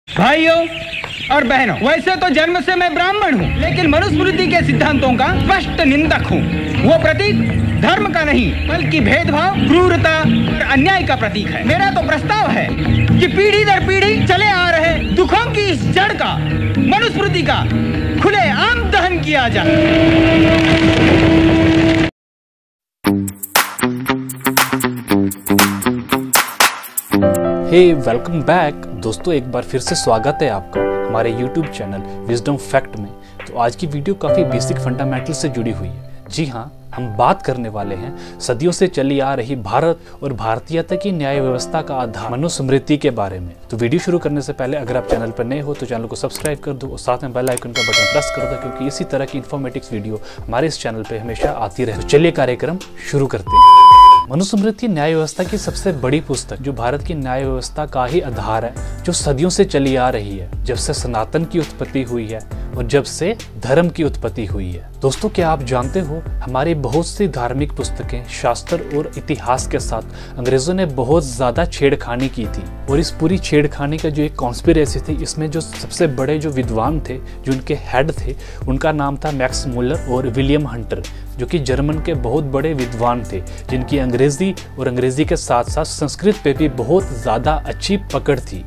भाइयों और बहनों, वैसे तो जन्म से मैं ब्राह्मण हूँ, लेकिन मनुस्मृति के सिद्धांतों का स्पष्ट निंदक हूँ। वो प्रतीक धर्म का नहीं बल्कि भेदभाव, क्रूरता और अन्याय का प्रतीक है। मेरा तो प्रस्ताव है कि पीढ़ी दर पीढ़ी चले आ रहे दुखों की इस जड़ का, मनुस्मृति का खुले आम दहन किया जाए। हे वेलकम बैक दोस्तों, एक बार फिर से स्वागत है आपका हमारे YouTube चैनल विजडम फैक्ट में। तो आज की वीडियो काफ़ी बेसिक फंडामेंटल से जुड़ी हुई है। जी हाँ, हम बात करने वाले हैं सदियों से चली आ रही भारत और भारतीयता की न्याय व्यवस्था का आधार मनुस्मृति के बारे में। तो वीडियो शुरू करने से पहले अगर आप चैनल पर नए हो तो चैनल को सब्सक्राइब कर दो और साथ में बेल आइकन का बटन प्रेस कर दो, क्योंकि इसी तरह की इन्फॉर्मेटिव वीडियो हमारे इस चैनल पर हमेशा आती रहे। तो चलिए कार्यक्रम शुरू करते हैं। मनुस्मृति न्याय व्यवस्था की सबसे बड़ी पुस्तक, जो भारत की न्याय व्यवस्था का ही आधार है, जो सदियों से चली आ रही है, जब से सनातन की उत्पत्ति हुई है और जब से धर्म की उत्पत्ति हुई है। दोस्तों, क्या आप जानते हो, हमारी बहुत सी धार्मिक पुस्तकें, शास्त्र और इतिहास के साथ अंग्रेजों ने बहुत ज्यादा छेड़खानी की थी। और इस पूरी छेड़खानी का जो एक कॉन्स्पिरेसी थी, इसमें जो सबसे बड़े जो विद्वान थे, जो उनके हेड थे, उनका नाम था मैक्स मुलर और विलियम हंटर, जो कि जर्मन के बहुत बड़े विद्वान थे, जिनकी अंग्रेजी के साथ साथ संस्कृत पे भी बहुत ज्यादा अच्छी पकड़ थी।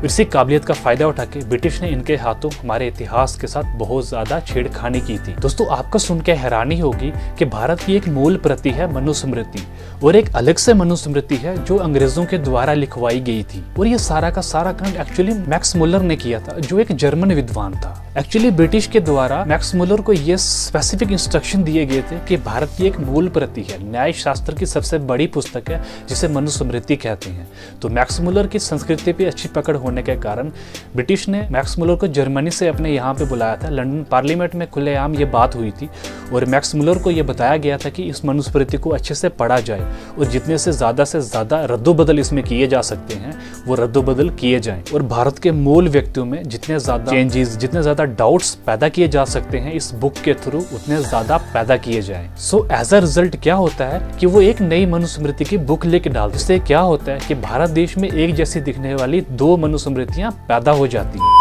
इसी काबिलियत का फायदा उठा के ब्रिटिश ने इनके हाथों हमारे इतिहास के साथ बहुत ज्यादा छेड़खानी की थी। दोस्तों, आपको सुन के हैरानी होगी कि भारत की एक मूल प्रति है मनुस्मृति और एक अलग से मनुस्मृति है जो अंग्रेजों के द्वारा लिखवाई गई थी। और ये सारा का सारा कांड एक्चुअली मैक्स मुलर ने किया था, जो एक जर्मन विद्वान था। एक्चुअली ब्रिटिश के द्वारा मैक्स मुलर को ये स्पेसिफिक इंस्ट्रक्शन दिए गए थे कि भारत की एक मूल प्रति है, न्याय शास्त्र की सबसे बड़ी पुस्तक है, जिसे मनुस्मृति कहते हैं। तो मैक्स मुलर की संस्कृति पे अच्छी पकड़ होने के कारण ब्रिटिश ने मैक्स मुलर को जर्मनी से अपने यहाँ पे बुलाया था। लंदन पार्लियामेंट में खुलेआम ये बात हुई थी और मैक्स मुलर को ये बताया गया था कि इस मनुस्मृति को अच्छे से पढ़ा जाए और जितने से ज्यादा रद्दोबदल इसमें किए जा सकते हैं वो रद्दोबदल किए जाएं। और भारत के मूल व्यक्तियों में जितने ज्यादा चेंजेस, जितने ज्यादा डाउट्स पैदा किए जा सकते हैं इस बुक के थ्रू, उतने ज्यादा पैदा किए जाएं। सो एज अ रिजल्ट क्या होता है कि वो एक नई मनुस्मृति की बुक लेके डाल, जिससे क्या होता है कि भारत देश में एक जैसी दिखने वाली दो मनुस्मृतियां पैदा हो जाती हैं।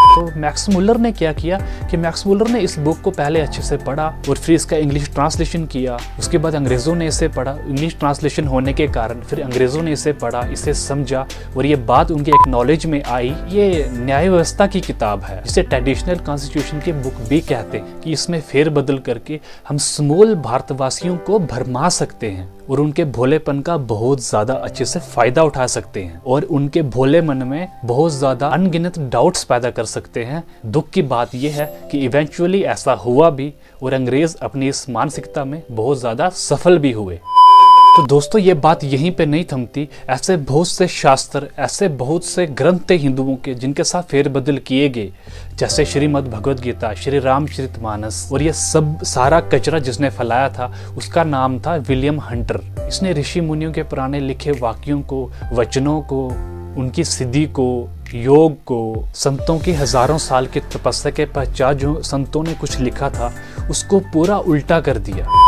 तो मैक्स मुलर ने क्या किया कि मैक्स मुलर ने इस बुक को पहले अच्छे से पढ़ा और फिर इसका इंग्लिश ट्रांसलेशन किया। उसके बाद अंग्रेजों ने इसे पढ़ा। इंग्लिश ट्रांसलेशन होने के कारण फिर अंग्रेजों ने इसे पढ़ा, इसे समझा और ये बात उनके एक नॉलेज में आई। ये न्याय व्यवस्था की किताब है, जिसे ट्रेडिशनल कॉन्स्टिट्यूशन की बुक भी कहते हैं, कि इसमें फेरबदल करके हम स्मॉल भारतवासियों को भरमा सकते हैं और उनके भोलेपन का बहुत ज्यादा अच्छे से फायदा उठा सकते हैं और उनके भोले मन में बहुत ज्यादा अनगिनत डाउट्स पैदा कर सकते हैं। दुख की बात यह है कि इवेंचुअली ऐसा हुआ भी और अंग्रेज अपनी इस मानसिकता में बहुत ज्यादा सफल भी हुए। तो दोस्तों, ये बात यहीं पे नहीं थमती। ऐसे बहुत से शास्त्र, ऐसे बहुत से ग्रंथ थे हिंदुओं के, जिनके साथ फेरबदल किए गए, जैसे श्रीमद् भगवद गीता, श्री रामचरितमानस। और ये सब सारा कचरा जिसने फैलाया था उसका नाम था विलियम हंटर। इसने ऋषि मुनियों के पुराने लिखे वाक्यों को, वचनों को, उनकी सिद्धि को, योग को, संतों की हजारों साल की तपस्या के पश्चात जो संतों ने कुछ लिखा था उसको पूरा उल्टा कर दिया।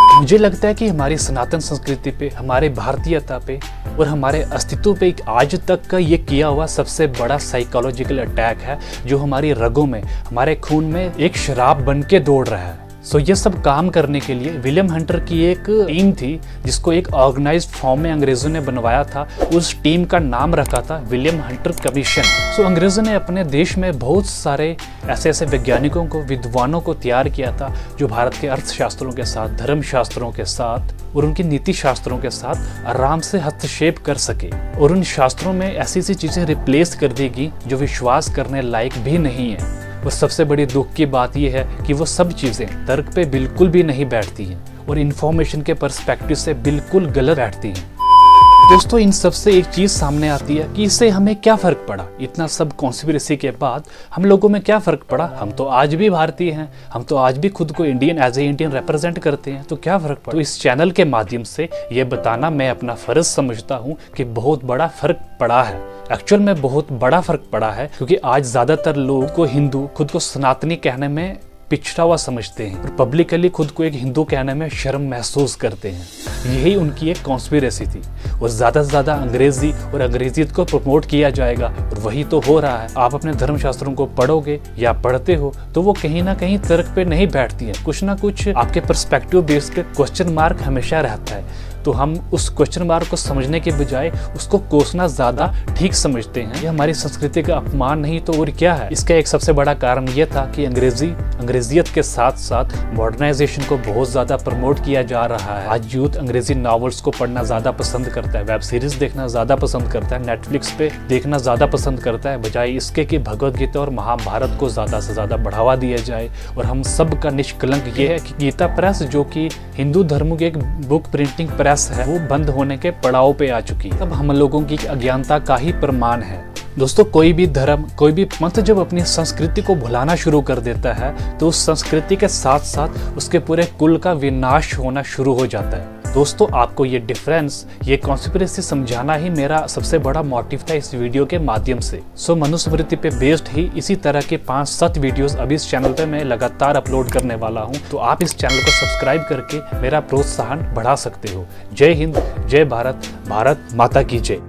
मुझे लगता है कि हमारी सनातन संस्कृति पे, हमारे भारतीयता पे और हमारे अस्तित्व पे आज तक का ये किया हुआ सबसे बड़ा साइकोलॉजिकल अटैक है, जो हमारी रगों में, हमारे खून में एक शराब बन के दौड़ रहा है। सो ये सब काम करने के लिए विलियम हंटर की एक टीम थी, जिसको एक ऑर्गेनाइज्ड फॉर्म में अंग्रेजों ने बनवाया था। उस टीम का नाम रखा था विलियम हंटर कमीशन। सो अंग्रेजों ने अपने देश में बहुत सारे ऐसे वैज्ञानिकों को, विद्वानों को तैयार किया था, जो भारत के अर्थशास्त्रों के साथ, धर्म शास्त्रों के साथ और उनकी नीति शास्त्रों के साथ आराम से हस्तक्षेप कर सके और उन शास्त्रों में ऐसी चीजें रिप्लेस कर देगी जो विश्वास करने लायक भी नहीं है। और सबसे बड़ी दुख की बात यह है कि वो सब चीजें तर्क पे बिल्कुल भी नहीं बैठती हैं और इंफॉर्मेशन के पर्सपेक्टिव से बिल्कुल गलत बैठती हैं। दोस्तों, इन सब से एक चीज सामने आती है कि इससे हमें क्या फर्क पड़ा। इतना सब कॉन्स्पिरेसी के बाद हम लोगों में क्या फर्क पड़ा? हम तो आज भी भारतीय हैं, हम तो आज भी खुद को Indian, as a Indian represent करते हैं, तो क्या फर्क पड़ा? तो इस चैनल के माध्यम से ये बताना मैं अपना फर्ज समझता हूँ कि बहुत बड़ा फर्क पड़ा है। एक्चुअल में बहुत बड़ा फर्क पड़ा है, क्योंकि आज ज्यादातर लोग को हिंदू, खुद को सनातनी कहने में पिछड़ा हुआ समझते हैं और पब्लिकली खुद को एक हिंदू कहने में शर्म महसूस करते हैं। यही उनकी एक कॉन्स्पिरेसी थी और ज़्यादा से ज़्यादा अंग्रेजी और अंग्रेजियत को प्रमोट किया जाएगा और वही तो हो रहा है। आप अपने धर्मशास्त्रों को पढ़ोगे या पढ़ते हो तो वो कहीं ना कहीं तर्क पे नहीं बैठती है, कुछ ना कुछ आपके पर्सपेक्टिव बेस पे क्वेश्चन मार्क हमेशा रहता है। तो हम उस क्वेश्चन मार्क को समझने के बजाय उसको कोसना ज़्यादा ठीक समझते हैं। ये हमारी संस्कृति का अपमान नहीं तो और क्या है। इसका एक सबसे बड़ा कारण ये था कि अंग्रेजियत के साथ साथ मॉडर्नाइजेशन को बहुत ज़्यादा प्रमोट किया जा रहा है। आज यूथ अंग्रेजी नॉवेल्स को पढ़ना ज़्यादा पसंद करता है, वेब सीरीज देखना ज़्यादा पसंद करता है, नेटफ्लिक्स पे देखना ज़्यादा पसंद करता है, बजाय इसके कि भगवद गीता और महाभारत को ज़्यादा से ज़्यादा बढ़ावा दिया जाए। और हम सब का निष्कलंक ये है कि गीता प्रेस, जो कि हिंदू धर्म की एक बुक प्रिंटिंग प्रेस है, वो बंद होने के पड़ाव पे आ चुकी है। तब हम लोगों की अज्ञानता का ही प्रमाण है। दोस्तों, कोई भी धर्म, कोई भी पंथ जब अपनी संस्कृति को भुलाना शुरू कर देता है तो उस संस्कृति के साथ साथ उसके पूरे कुल का विनाश होना शुरू हो जाता है। दोस्तों, आपको ये डिफरेंस, ये कॉन्स्पिरेसी समझाना ही मेरा सबसे बड़ा मोटिव था इस वीडियो के माध्यम से। मनुस्मृति पे बेस्ड ही इसी तरह के 5-7 वीडियोस अभी इस चैनल पे मैं लगातार अपलोड करने वाला हूँ, तो आप इस चैनल को सब्सक्राइब करके मेरा प्रोत्साहन बढ़ा सकते हो। जय हिंद, जय भारत, भारत माता की जय।